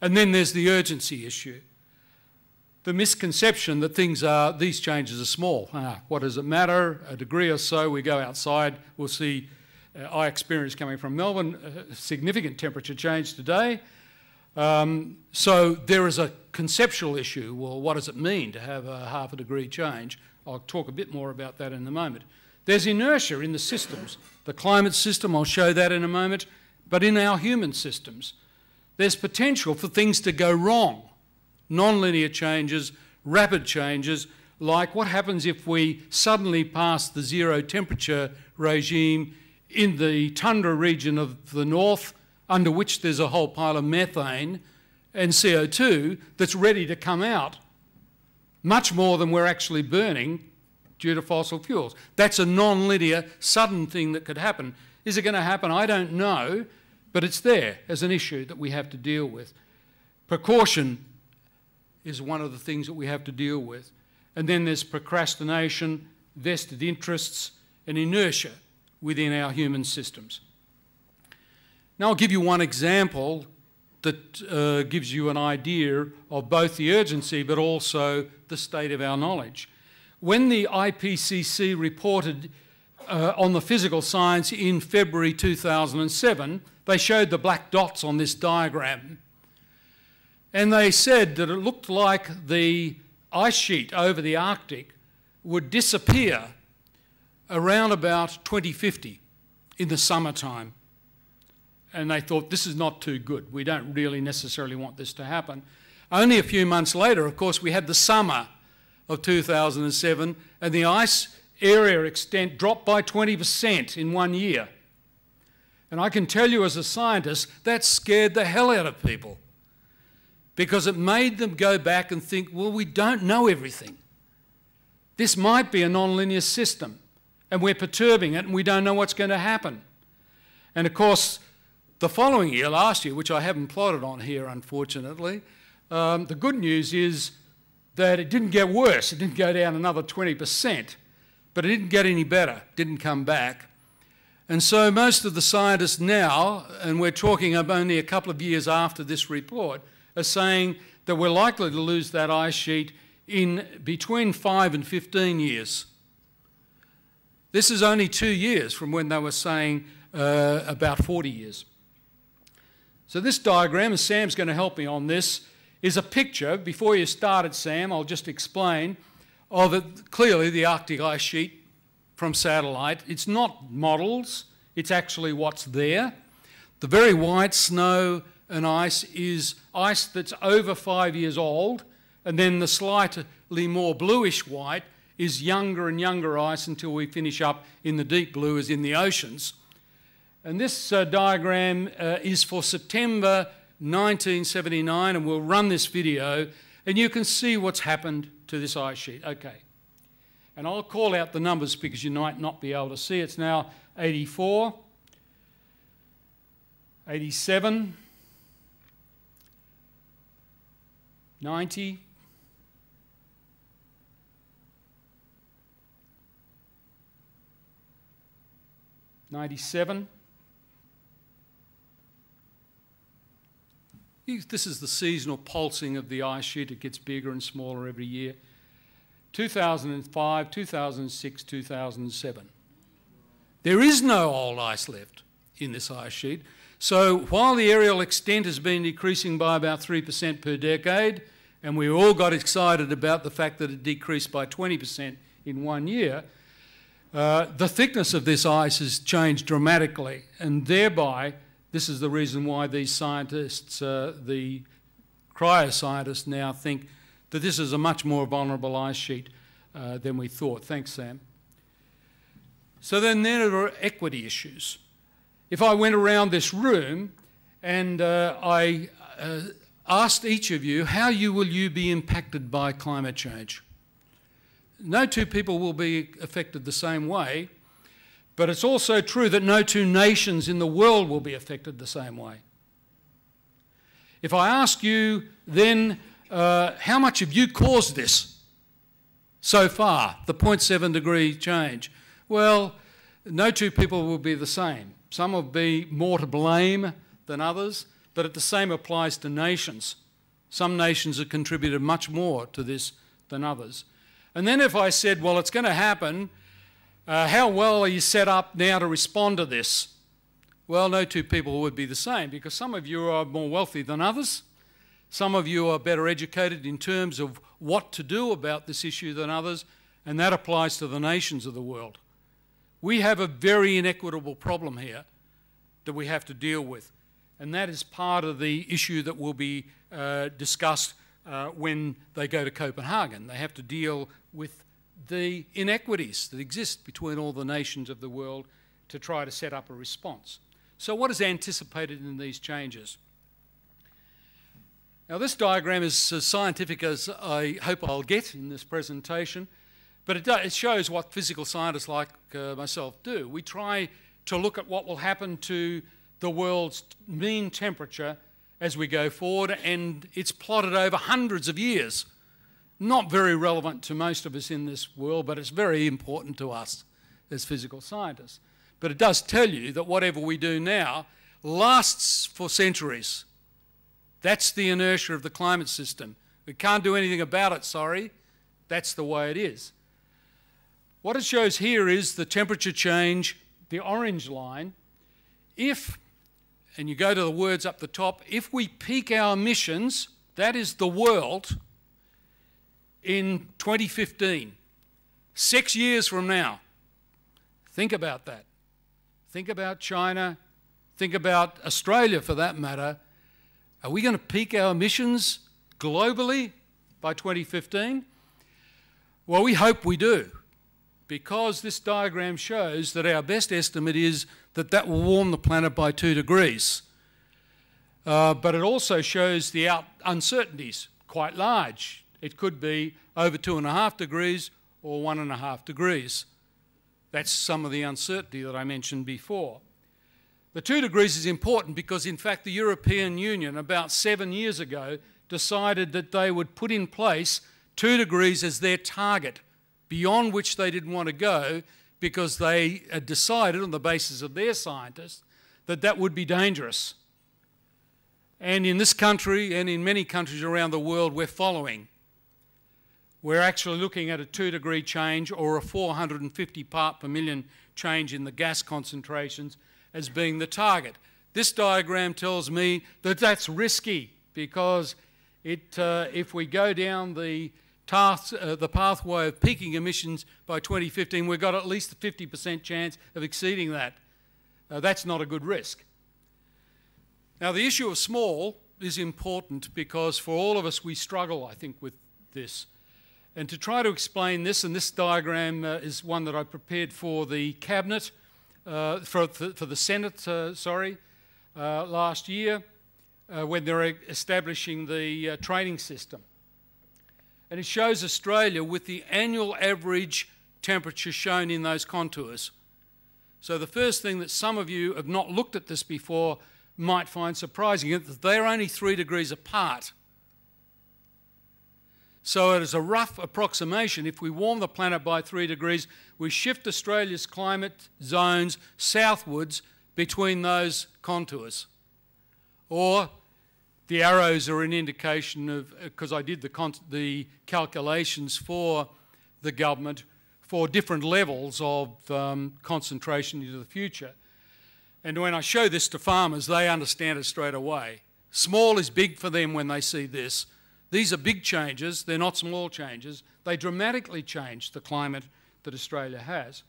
And then there's the urgency issue. The misconception that these changes are small. What does it matter? A degree or so, we go outside, we'll see, I experienced coming from Melbourne, a significant temperature change today. So there is a conceptual issue. Well, what does it mean to have a half a degree change? I'll talk a bit more about that in a moment. There's inertia in the systems. The climate system, I'll show that in a moment, but in our human systems, there's potential for things to go wrong. Non-linear changes, rapid changes, like what happens if we suddenly pass the zero temperature regime in the tundra region of the north, under which there's a whole pile of methane and CO2 that's ready to come out, much more than we're actually burning due to fossil fuels. That's a non-linear, sudden thing that could happen. Is it going to happen? I don't know, but it's there as an issue that we have to deal with. Precaution is one of the things that we have to deal with. And then there's procrastination, vested interests, and inertia within our human systems. Now I'll give you one example that gives you an idea of both the urgency but also the state of our knowledge. When the IPCC reported on the physical science in February 2007, they showed the black dots on this diagram. And they said that it looked like the ice sheet over the Arctic would disappear around about 2050 in the summertime. And they thought, this is not too good. We don't really necessarily want this to happen. Only a few months later, of course, we had the summer of 2007, and the ice area extent dropped by 20% in 1 year. And I can tell you as a scientist, that scared the hell out of people, because it made them go back and think, well, we don't know everything. This might be a non-linear system, and we're perturbing it, and we don't know what's going to happen. And of course, the following year, last year, which I haven't plotted on here, unfortunately, the good news is that it didn't get worse. It didn't go down another 20%, but it didn't get any better, didn't come back. And so most of the scientists now, and we're talking of only a couple of years after this report, are saying that we're likely to lose that ice sheet in between 5 and 15 years. This is only 2 years from when they were saying about 40 years. So this diagram, and Sam's going to help me on this, is a picture. Before you started, Sam, I'll just explain, of clearly the Arctic ice sheet from satellite. It's not models, it's actually what's there. The very white snow and ice is ice that's over 5 years old, and then the slightly more bluish white is younger and younger ice until we finish up in the deep blue as in the oceans. And this diagram is for September 1979, and we'll run this video, and you can see what's happened to this ice sheet. Okay. And I'll call out the numbers because you might not be able to see. It's now 84, 87, 90, 97. This is the seasonal pulsing of the ice sheet. It gets bigger and smaller every year. 2005, 2006, 2007. There is no old ice left in this ice sheet. So while the aerial extent has been decreasing by about 3% per decade, and we all got excited about the fact that it decreased by 20% in 1 year, the thickness of this ice has changed dramatically, and thereby this is the reason why these scientists, the cryoscientists now think that this is a much more vulnerable ice sheet than we thought. Thanks, Sam. So then there are equity issues. If I went around this room and I asked each of you, how will you be impacted by climate change? No two people will be affected the same way, but it's also true that no two nations in the world will be affected the same way. If I ask you then, how much have you caused this so far, the 0.7 degree change? Well, no two people will be the same. Some will be more to blame than others, but the same applies to nations. Some nations have contributed much more to this than others. And then if I said, well, it's going to happen, how well are you set up now to respond to this? Well, no two people would be the same, because some of you are more wealthy than others. Some of you are better educated in terms of what to do about this issue than others, and that applies to the nations of the world. We have a very inequitable problem here that we have to deal with, and that is part of the issue that will be discussed when they go to Copenhagen. They have to deal with the inequities that exist between all the nations of the world to try to set up a response. So what is anticipated in these changes? Now, this diagram is as scientific as I hope I'll get in this presentation, but it shows what physical scientists like myself do. We try to look at what will happen to the world's mean temperature as we go forward, and it's plotted over hundreds of years. Not very relevant to most of us in this world, but it's very important to us as physical scientists. But it does tell you that whatever we do now lasts for centuries. That's the inertia of the climate system. We can't do anything about it, sorry. That's the way it is. What it shows here is the temperature change, the orange line. If, and you go to the words up the top, if we peak our emissions, that is the world, in 2015, 6 years from now, think about that. Think about China, think about Australia for that matter. Are we going to peak our emissions globally by 2015? Well, we hope we do, because this diagram shows that our best estimate is that that will warm the planet by 2 degrees. But it also shows the uncertainties, quite large. It could be over 2.5 degrees or 1.5 degrees. That's some of the uncertainty that I mentioned before. The 2 degrees is important because, in fact, the European Union about 7 years ago decided that they would put in place 2 degrees as their target, beyond which they didn't want to go, because they had decided on the basis of their scientists that that would be dangerous. And in this country and in many countries around the world, we're following. We're actually looking at a 2-degree change or a 450 part per million change in the gas concentrations as being the target. This diagram tells me that that's risky, because if we go down the pathway of peaking emissions by 2015, we've got at least a 50% chance of exceeding that. That's not a good risk. Now, the issue of small is important because for all of us, we struggle, I think, with this. And to try to explain this, and this diagram is one that I prepared for the Cabinet, for the Senate, last year, when they were establishing the trading system. And it shows Australia with the annual average temperature shown in those contours. So the first thing that some of you have not looked at this before might find surprising is that they're only 3 degrees apart. So it is a rough approximation. If we warm the planet by 3 degrees, we shift Australia's climate zones southwards between those contours. Or the arrows are an indication of, because I did the calculations for the government for different levels of concentration into the future. And when I show this to farmers, they understand it straight away. Small is big for them when they see this. These are big changes, they're not small changes. They dramatically change the climate that Australia has.